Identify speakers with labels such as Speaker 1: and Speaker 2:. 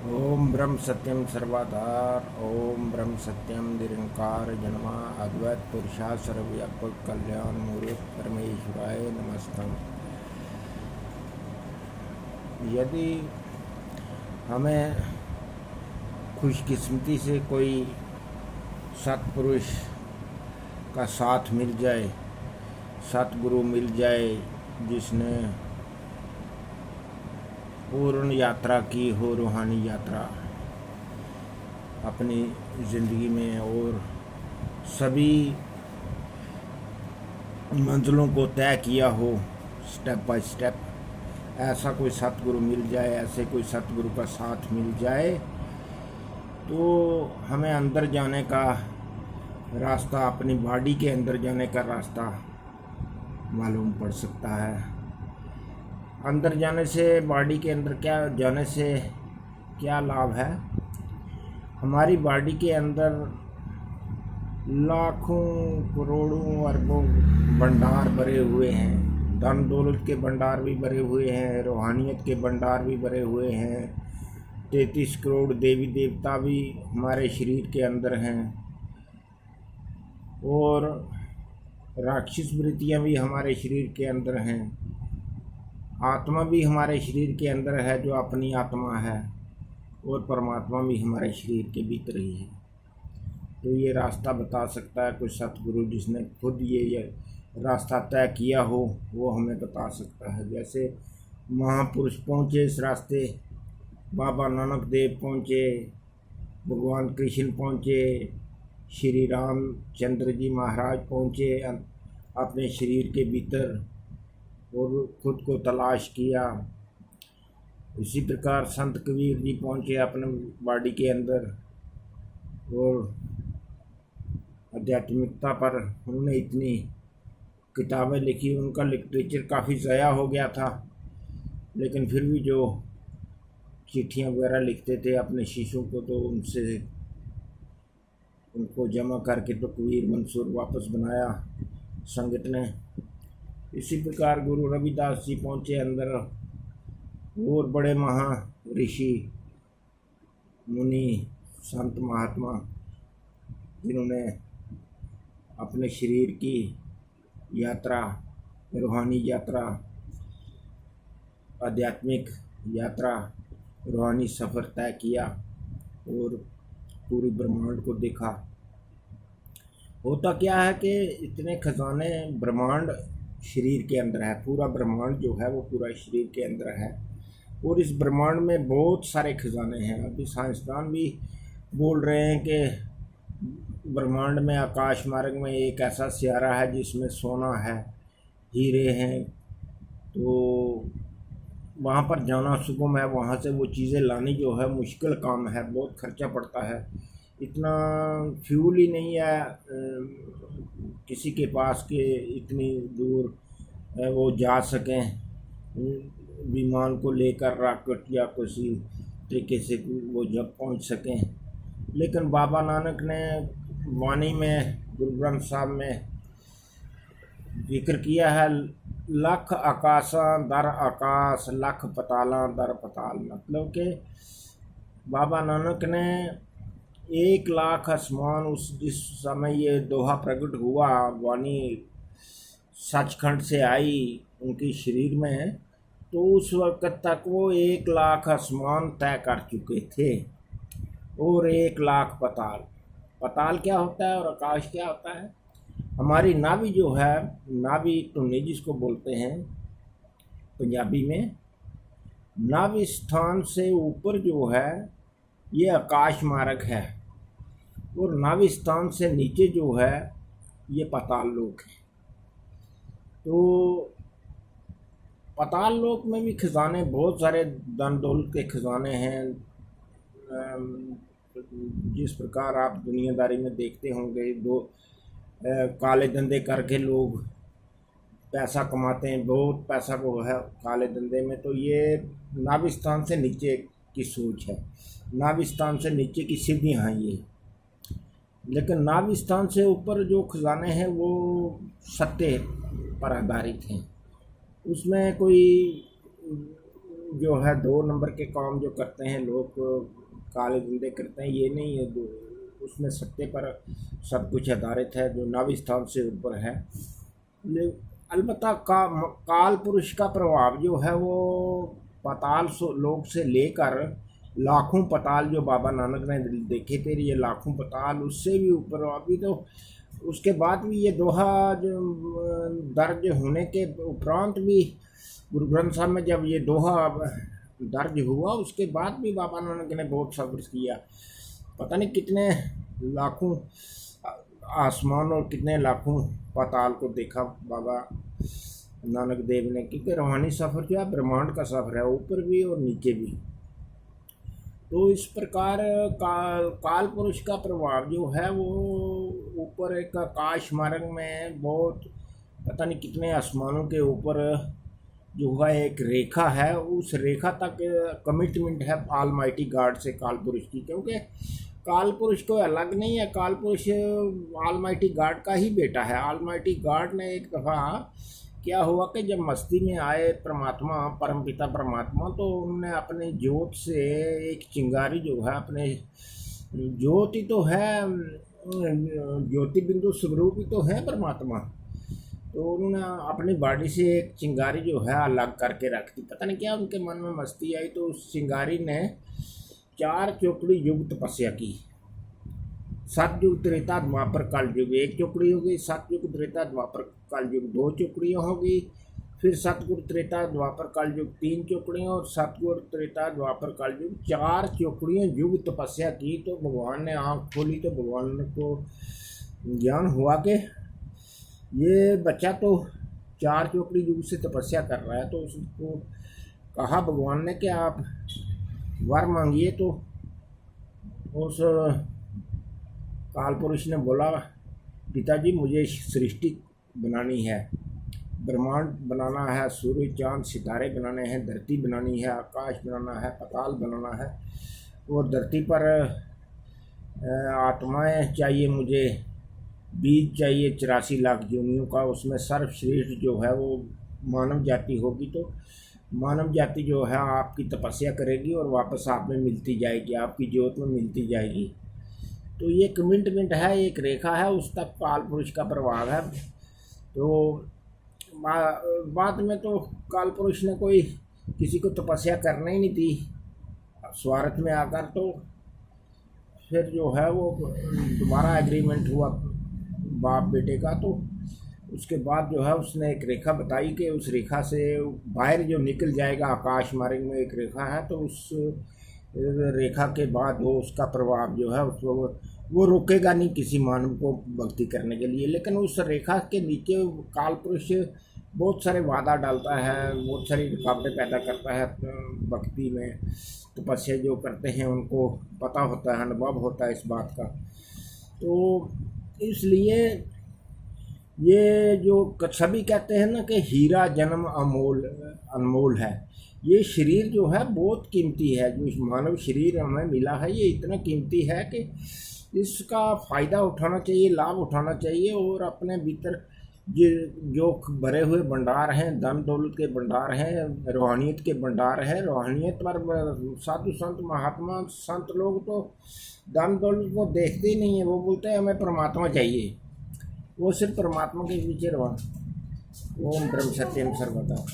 Speaker 1: ओम ब्रह्म सत्यम सर्वाधार ओम ब्रह्म सत्यम निरंकार जन्मा अद्वैत पुरुषा सर्वव्यापक कल्याण मूर्त परमेश्वराय नमस्कार। यदि हमें खुशकिस्मती से कोई सत्पुरुष का साथ मिल जाए, सतगुरु मिल जाए जिसने पूर्ण यात्रा की हो, रूहानी यात्रा अपनी ज़िंदगी में, और सभी मंजिलों को तय किया हो स्टेप बाय स्टेप, ऐसा कोई सतगुरु मिल जाए, ऐसे कोई सतगुरु का साथ मिल जाए तो हमें अंदर जाने का रास्ता, अपनी बॉडी के अंदर जाने का रास्ता मालूम पड़ सकता है। अंदर जाने से, बॉडी के अंदर क्या जाने से क्या लाभ है? हमारी बॉडी के अंदर लाखों करोड़ों अरबों भंडार भरे हुए हैं। धन दौलत के भंडार भी भरे हुए हैं, रूहानियत के भंडार भी भरे हुए हैं। 33 करोड़ देवी देवता भी हमारे शरीर के अंदर हैं, और राक्षस वृत्तियाँ भी हमारे शरीर के अंदर हैं। आत्मा भी हमारे शरीर के अंदर है जो अपनी आत्मा है, और परमात्मा भी हमारे शरीर के भीतर ही है। तो ये रास्ता बता सकता है कोई सतगुरु, जिसने खुद ये रास्ता तय किया हो, वो हमें बता सकता है। जैसे महापुरुष पहुँचे इस रास्ते, बाबा नानक देव पहुँचे, भगवान कृष्ण पहुँचे, श्री रामचंद्र जी महाराज पहुँचे अपने शरीर के भीतर और खुद को तलाश किया। इसी प्रकार संत कबीर जी पहुँचे अपने बॉडी के अंदर, और आध्यात्मिकता पर उन्होंने इतनी किताबें लिखी, उनका लिटरेचर काफ़ी ज़ाया हो गया था, लेकिन फिर भी जो चिट्ठियाँ वगैरह लिखते थे अपने शिष्यों को, तो उनसे उनको जमा करके तो कबीर मंसूर वापस बनाया संगत ने। इसी प्रकार गुरु रविदास जी पहुँचे अंदर, और बड़े महा ऋषि मुनि संत महात्मा, जिन्होंने अपने शरीर की यात्रा, रूहानी यात्रा, आध्यात्मिक यात्रा, रूहानी सफ़र तय किया और पूरी ब्रह्मांड को देखा। होता क्या है कि इतने खजाने ब्रह्मांड शरीर के अंदर है, पूरा ब्रह्मांड जो है वो पूरा शरीर के अंदर है, और इस ब्रह्मांड में बहुत सारे खजाने हैं। अभी साइंसदान भी बोल रहे हैं कि ब्रह्मांड में, आकाश मार्ग में एक ऐसा सियारा है जिसमें सोना है, हीरे हैं, तो वहाँ पर जाना सुगम है। वहाँ से वो चीज़ें लानी जो है मुश्किल काम है, बहुत खर्चा पड़ता है। इतना फ्यूल ही नहीं है किसी के पास कि इतनी दूर वो जा सकें विमान को लेकर, रॉकेट या किसी तरीके से वो जब पहुंच सकें। लेकिन बाबा नानक ने वाणी में, गुरु ग्रंथ साहब में जिक्र किया है, लख आकाशां दर आकाश, लख पतालां दर पताल। मतलब कि बाबा नानक ने 1 लाख आसमान, उस जिस समय ये दोहा प्रकट हुआ, वाणी सचखंड से आई उनके शरीर में, तो उस वक्त तक वो 1 लाख आसमान तय कर चुके थे, और 1 लाख पताल। पताल क्या होता है और आकाश क्या होता है? हमारी नाभि जो है, नाभि टुन्नी जिसको बोलते हैं पंजाबी में, नाभि स्थान से ऊपर जो है ये आकाश मार्ग है, और नाभि स्थान से नीचे जो है ये पाताल लोक है। तो पाताल लोक में भी खजाने, बहुत सारे धन दौलत के खजाने हैं। जिस प्रकार आप दुनियादारी में देखते होंगे, काले धंधे करके लोग पैसा कमाते हैं, बहुत पैसा वो है काले धंधे में। तो ये नाभिस्थान से नीचे की सोच है, नाभिस्थान से नीचे की सीढ़ियाँ हैं ये। लेकिन नाभिस्थान से ऊपर जो खजाने हैं वो सत्य पर आधारित हैं, उसमें कोई जो है 2 नंबर के काम जो करते हैं लोग, काले धंधे करते हैं, ये नहीं है। उसमें सत्य पर सब कुछ आधारित है, जो नाभि स्थान से ऊपर है। अलबत्ता काल पुरुष का प्रभाव जो है वो पाताल लोक से लेकर लाखों पताल जो बाबा नानक ने देखे थे, ये लाखों पताल उससे भी ऊपर। अभी तो उसके बाद भी ये दोहा जो दर्ज होने के उपरांत भी गुरु ग्रंथ साहब में जब ये दोहा दर्ज हुआ, उसके बाद भी बाबा नानक ने बहुत सब्र किया। पता नहीं कितने लाखों आसमान और कितने लाखों पाताल को देखा बाबा नानक देव ने, क्योंकि रूहानी सफ़र जो है ब्रह्मांड का सफ़र है, ऊपर भी और नीचे भी। तो इस प्रकार काल पुरुष का प्रभाव जो है वो ऊपर एक आकाश मार्ग में बहुत पता नहीं कितने आसमानों के ऊपर जो है एक रेखा है, उस रेखा तक कमिटमेंट है ऑलमाइटी गॉड से काल पुरुष की। क्योंकि काल पुरुष कोई अलग नहीं है, काल पुरुष ऑलमाइटी गॉड का ही बेटा है। ऑलमाइटी गॉड ने एक दफ़ा क्या हुआ कि जब मस्ती में आए परमात्मा, परमपिता परमात्मा, तो उन्होंने अपने ज्योत से एक चिंगारी जो है, अपने ज्योति तो है, ज्योति बिंदु स्वरूप ही तो है परमात्मा, तो उन्होंने अपनी बॉडी से एक चिंगारी जो है अलग करके रख दी। पता नहीं क्या उनके मन में मस्ती आई, तो उस चिंगारी ने 4 चौकड़ी युग तपस्या की। सतयुग त्रेता द्वापर कलयुग 1 चौकड़ी होगी, सतयुग त्रेता द्वापर कलयुग 2 चौकड़ियाँ होगी, फिर सतयुग त्रेता द्वापर कलयुग 3 चौकड़ियाँ, और सतयुग त्रेता द्वापर कलयुग 4 चौकड़ियाँ युग तपस्या की। तो भगवान ने आँख खोली, तो भगवान को ज्ञान हुआ कि ये बच्चा तो 4 चौकड़ी युग से तपस्या कर रहा है। तो उसको कहा भगवान ने कि आप वर मांगिए। तो उस काल पुरुष ने बोला, पिताजी मुझे सृष्टि बनानी है, ब्रह्मांड बनाना है, सूर्य चांद सितारे बनाने हैं, धरती बनानी है, आकाश बनाना है, पाताल बनाना है, और धरती पर आत्माएं चाहिए, मुझे बीज चाहिए 84 लाख योनियों का, उसमें सर्वश्रेष्ठ जो है वो मानव जाति होगी। तो मानव जाति जो है आपकी तपस्या करेगी और वापस आप में मिलती जाएगी, आपकी ज्योत में मिलती जाएगी। तो ये कमिटमेंट है, एक रेखा है, उस तक काल पुरुष का प्रभाव है। तो बाद में तो काल पुरुष ने कोई किसी को तपस्या करना ही नहीं दी स्वार्थ में आकर। तो फिर जो है वो दोबारा एग्रीमेंट हुआ बाप बेटे का। तो उसके बाद जो है उसने एक रेखा बताई कि उस रेखा से बाहर जो निकल जाएगा, आकाश मार्ग में एक रेखा है, तो उस रेखा के बाद वो उसका प्रभाव जो है उसको वो रोकेगा नहीं किसी मानव को भक्ति करने के लिए। लेकिन उस रेखा के नीचे काल पुरुष बहुत सारे वादा डालता है, बहुत सारी रुकावटें पैदा करता है भक्ति में। तपस्या जो करते हैं उनको पता होता है, अनुभव होता है इस बात का। तो इसलिए ये जो सभी कहते हैं ना कि हीरा जन्म अनमोल है, ये शरीर जो है बहुत कीमती है। जो मानव शरीर हमें मिला है ये इतना कीमती है कि इसका फ़ायदा उठाना चाहिए, लाभ उठाना चाहिए, और अपने भीतर जो भरे हुए भंडार हैं, धन दौलत के भंडार हैं, रूहानियत के भंडार हैं, रूहानियत पर साधु संत महात्मा संत लोग तो धन दौलत को देखते ही नहीं है, वो बोलते हैं हमें परमात्मा चाहिए, वो सिर्फ परमात्मा के पीछे रहा। ओम ब्रह्म सत्यम सर्वदा।